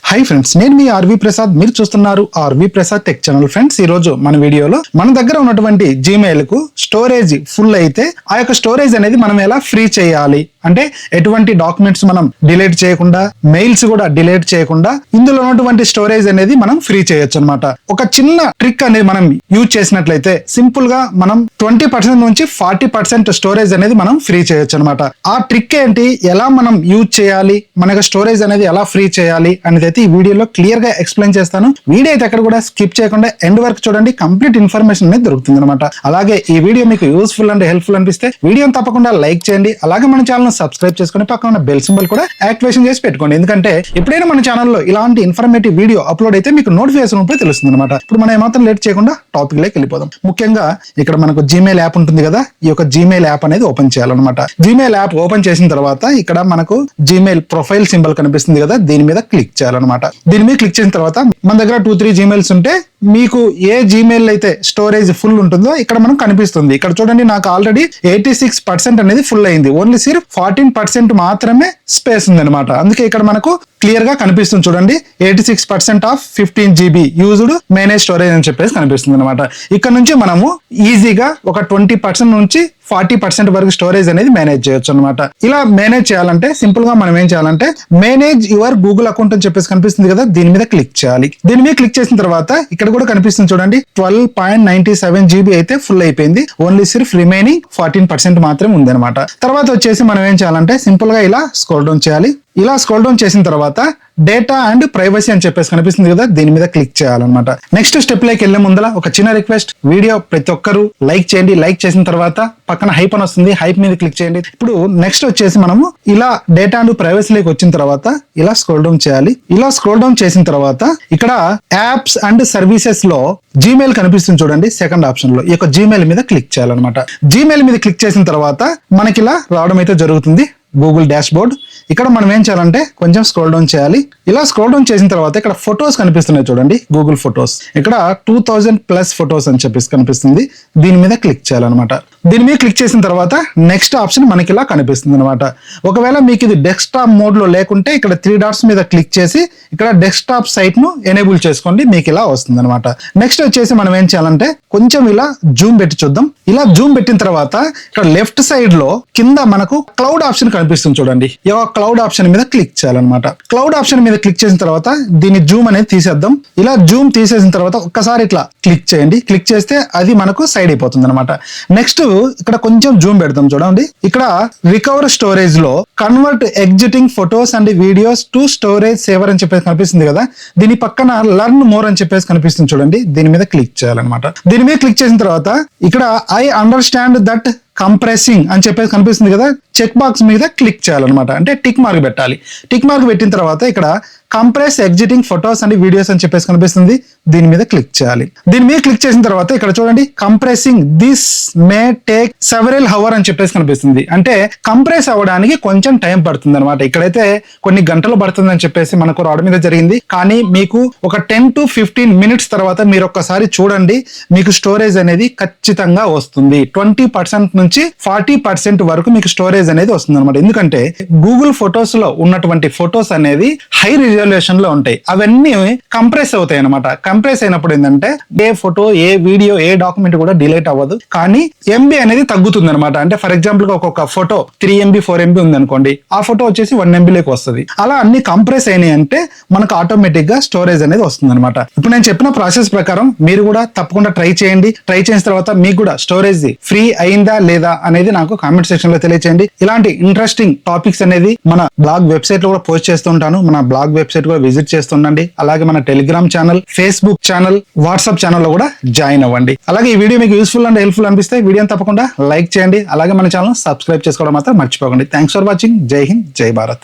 Hi friends, నేను మీ RV Prasad. మీరు చూస్తున్నారు R V Prasad tech channel. Friends, ఈ రోజు మన వీడియోలో మన దగ్గర ఉన్నటువంటి జీమెయిల్ కు స్టోరేజ్ ఫుల్ అయితే ఆ యొక్క స్టోరేజ్ అనేది మనం ఎలా ఫ్రీ చేయాలి అంటే ఎటువంటి డాక్యుమెంట్స్ మనం డిలీట్ చేయకుండా, మెయిల్స్ కూడా డిలీట్ చేయకుండా ఇందులో ఉన్నటువంటి స్టోరేజ్ అనేది మనం ఫ్రీ చేయొచ్చు అనమాట. ఒక చిన్న ట్రిక్ అనేది మనం యూజ్ చేసినట్లయితే సింపుల్ గా మనం 20% నుంచి 40% స్టోరేజ్ అనేది మనం ఫ్రీ చేయొచ్చు అనమాట. ఆ ట్రిక్ ఏంటి, ఎలా మనం యూజ్ చేయాలి, మనకు స్టోరేజ్ అనేది ఎలా ఫ్రీ చేయాలి అనేది ఈ వీడియోలో క్లియర్ గా ఎక్స్ప్లెయిన్ చేస్తాను. వీడియో అయితే ఎక్కడ కూడా స్కిప్ చేయకుండా ఎండ్ వరకు చూడండి. కంప్లీట్ ఇన్ఫర్మేషన్ అనేది దొరుకుతుంది అనమాట. అలాగే ఈ వీడియో మీకు యూస్ఫుల్ అండ్ హెల్ప్ఫుల్ అనిపిస్తే వీడియోని తప్పకుండా లైక్ చేయండి. అలాగే మన ఛానల్ సబ్స్క్రైబ్ చేసుకుని పక్కన ఉన్న బెల్ సింబల్ కూడా యాక్టివేషన్ చేసి పెట్టుకోండి. ఎందుకంటే ఎప్పుడైనా మన ఛానల్లో ఇలాంటి ఇన్ఫర్మేటివ్ వీడియో అప్లోడ్ అయితే మీకు నోటిఫికేషన్ ఉంటే తెలుస్తుంది అనమాట. ఇప్పుడు మనం ఏమాత్రం లేట్ చేయకుండా టాపిక్ లోకి వెళ్ళిపోదాం. ముఖ్యంగా ఇక్కడ మనకు జీమెయిల్ యాప్ ఉంటుంది కదా, ఈ యొక్క జీమెయిల్ యాప్ అనేది ఓపెన్ చేయాలన్నమాట. జీమెయిల్ యాప్ ఓపెన్ చేసిన తర్వాత ఇక్కడ మనకు జీమెయిల్ ప్రొఫైల్ సింబల్ కనిపిస్తుంది కదా, దీని మీద క్లిక్ చేయాలన్నమాట. దీని మీద క్లిక్ చేసిన తర్వాత మన దగ్గర 2-3 జీమెయిల్స్ ఉంటే మీకు ఏ జీమెయిల్ అయితే స్టోరేజ్ ఫుల్ ఉంటుందో ఇక్కడ మనకు కనిపిస్తుంది. ఇక్కడ చూడండి, నాకు ఆల్రెడీ 86% అనేది ఫుల్ అయింది. ఓన్లీ సిర్ఫ్ 14% మాత్రమే స్పేస్ ఉంది అనమాట. అందుకే ఇక్కడ మనకు క్లియర్ గా కనిపిస్తుంది చూడండి, 86% of 15 GB used manage storage అని చెప్పేసి కనిపిస్తుంది అనమాట. ఇక్కడ నుంచి మనము ఈజీగా ఒక 20% నుంచి 40% వరకు స్టోరేజ్ అనేది మేనేజ్ చేయొచ్చు అనమాట. ఇలా మేనేజ్ చేయాలంటే సింపుల్ గా మనం ఏం చేయాలంటే మేనేజ్ యువర్ గూగుల్ అకౌంట్ అని చెప్పేసి కనిపిస్తుంది కదా, దీని మీద క్లిక్ చేయాలి. దీని మీద క్లిక్ చేసిన తర్వాత ఇక్కడ కూడా కనిపిస్తుంది చూడండి, 12.97 GB అయితే ఫుల్ అయిపోయింది. ఓన్లీ సిర్ఫ్ రిమైనింగ్ 14% మాత్రమే ఉంది అనమాట. తర్వాత వచ్చేసి మనం ఏం చేయాలంటే సింపుల్ గా ఇలా స్క్రోల్ డౌన్ చేయాలి. ఇలా స్క్రోల్ డౌన్ చేసిన తర్వాత డేటా అండ్ ప్రైవసీ అని చెప్పేసి కనిపిస్తుంది కదా, దీని మీద క్లిక్ చేయాలన్నమాట. నెక్స్ట్ స్టెప్ లోకి వెళ్లే ముందర ఒక చిన్న రిక్వెస్ట్, వీడియో ప్రతి ఒక్కరు లైక్ చేయండి. లైక్ చేసిన తర్వాత పక్కన హైప్ అని వస్తుంది, హైప్ మీద క్లిక్ చేయండి. ఇప్పుడు నెక్స్ట్ వచ్చేసి మనము ఇలా డేటా అండ్ ప్రైవసీలోకి వచ్చిన తర్వాత ఇలా స్క్రోల్ డౌన్ చేయాలి. ఇలా స్క్రోల్ డౌన్ చేసిన తర్వాత ఇక్కడ యాప్స్ అండ్ సర్వీసెస్ లో జీమెయిల్ కనిపిస్తుంది చూడండి, సెకండ్ ఆప్షన్ లో ఈ యొక్క జీమెయిల్ మీద క్లిక్ చేయాలన్నమాట. జీమెయిల్ మీద క్లిక్ చేసిన తర్వాత మనకి ఇలా రావడం అయితే జరుగుతుంది గూగుల్ డాష్ బోర్డ్. ఇక్కడ మనం ఏం చేయాలంటే కొంచెం స్క్రోల్ డౌన్ చేయాలి. ఇలా స్క్రోల్ డౌన్ చేసిన తర్వాత ఇక్కడ ఫొటోస్ కనిపిస్తున్నాయి చూడండి, గూగుల్ ఫొటోస్. ఇక్కడ 2000+ ఫొటోస్ అని చెప్పేసి కనిపిస్తుంది, దీని మీద క్లిక్ చేయాలన్నమాట. దీని మీద క్లిక్ చేసిన తర్వాత నెక్స్ట్ ఆప్షన్ మనకి ఇలా కనిపిస్తుంది అనమాట. ఒకవేళ మీకు ఇది డెస్క్టాప్ మోడ్ లో లేకుంటే ఇక్కడ 3 డాట్స్ మీద క్లిక్ చేసి ఇక్కడ డెస్క్టాప్ సైట్ ను ఎనేబుల్ చేసుకోండి, మీకు ఇలా వస్తుంది అనమాట. నెక్స్ట్ వచ్చేసి మనం ఏం చేయాలంటే కొంచెం ఇలా జూమ్ పెట్టి చూద్దాం. ఇలా జూమ్ పెట్టిన తర్వాత ఇక్కడ లెఫ్ట్ సైడ్ లో కింద మనకు క్లౌడ్ ఆప్షన్ కనిపిస్తుంది చూడండి, ఈ క్లౌడ్ ఆప్షన్ మీద క్లిక్ చేయాలన్నమాట. క్లౌడ్ ఆప్షన్ మీద క్లిక్ చేసిన తర్వాత దీన్ని జూమ్ అనేది తీసేద్దాం. ఇలా జూమ్ తీసేసిన తర్వాత ఒక్కసారి ఇట్లా క్లిక్ చేయండి. క్లిక్ చేస్తే అది మనకు సైడ్ అయిపోతుంది అనమాట. నెక్స్ట్ ఇక్కడ కొంచెం జూమ్ పెడతాం చూడండి, ఇక్కడ రికవర్ స్టోరేజ్ లో convert exiting photos and videos to storage saver అని చెప్పేసి కనిపిస్తుంది కదా, దీని పక్కన లర్న్ మోర్ అని చెప్పేసి కనిపిస్తుంది చూడండి, దీని మీద క్లిక్ చేయాలన్నమాట. దీని మీద క్లిక్ చేసిన తర్వాత ఇక్కడ ఐ అండర్స్టాండ్ దట్ కంప్రెసింగ్ అని చెప్పేసి కనిపిస్తుంది కదా, చెక్ బాక్స్ మీద క్లిక్ చేయాలన్నమాట. అంటే టిక్ మార్క్ పెట్టాలి. టిక్ మార్క్ పెట్టిన తర్వాత ఇక్కడ compress exiting photos and videos అని చెప్పేసి కనిపిస్తుంది, దీని మీద క్లిక్ చేయాలి. దీని మీద క్లిక్ చేసిన తర్వాత ఇక్కడ చూడండి, compressing this may take several hour అని చెప్పేసి కనిపిస్తుంది. అంటే కంప్రెస్ అవ్వడానికి కొంచెం టైం పడుతుంది అనమాట. ఇక్కడైతే కొన్ని గంటలు పడుతుంది అని చెప్పేసి మనకు రావడం మీద జరిగింది. కానీ మీకు ఒక 10 to 15 minutes తర్వాత మీరు ఒక్కసారి చూడండి, మీకు స్టోరేజ్ అనేది ఖచ్చితంగా వస్తుంది. 20% నుంచి 40% వరకు మీకు స్టోరేజ్ అనేది వస్తుంది అనమాట. ఎందుకంటే గూగుల్ ఫొటోస్ లో ఉన్నటువంటి ఫొటోస్ అనేది హై రిజల్యూషన్ లో ఉంటాయి, అవన్నీ కంప్రెస్ అవుతాయి అనమాట. కంప్రెస్ అయినప్పుడు ఏంటంటే ఏ ఫోటో, ఏ వీడియో, ఏ డాక్యుమెంట్ కూడా డిలీట్ అవ్వదు, కానీ MB అనేది తగ్గుతుంది అనమాట. అంటే ఫర్ ఎగ్జాంపుల్ ఒక్కొక్క ఫోటో 3 MB 4 MB ఉంది అనుకోండి, ఆ ఫోటో వచ్చేసి 1 MB లోకి వస్తుంది. అలా అన్ని కంప్రెస్ అయినాయి అంటే మనకు ఆటోమేటిక్ గా స్టోరేజ్ అనేది వస్తుంది అనమాట. ఇప్పుడు నేను చెప్పిన ప్రాసెస్ ప్రకారం మీరు కూడా తప్పకుండా ట్రై చేయండి. ట్రై చేసిన తర్వాత మీకు కూడా స్టోరేజ్ ఫ్రీ అయిందా లేదా అనేది నాకు కామెంట్ సెక్షన్ లో తెలియచేయండి. ఇలాంటి ఇంట్రెస్టింగ్ టాపిక్స్ అనేది మన బ్లాగ్ వెబ్సైట్ లో కూడా పోస్ట్ చేస్తుంటాను. మన బ్లాగ్ వెబ్సైట్ కూడా విజిట్ చేస్తుండండి. అలాగే మన Telegram channel, Facebook channel, WhatsApp channel లో కూడా జాయిన్ అవ్వండి. అలాగే ఈ వీడియో మీకు యూస్ఫుల్ అండ్ హెల్ప్ఫుల్ అనిపిస్తే వీడియోని తప్పకుండా లైక్ చేయండి. అలాగే మన ఛానల్ సబ్స్క్రైబ్ చేసుకోవడం మాత్రం మర్చిపోకండి. Thanks for watching. జై హింద్, జై భారత్.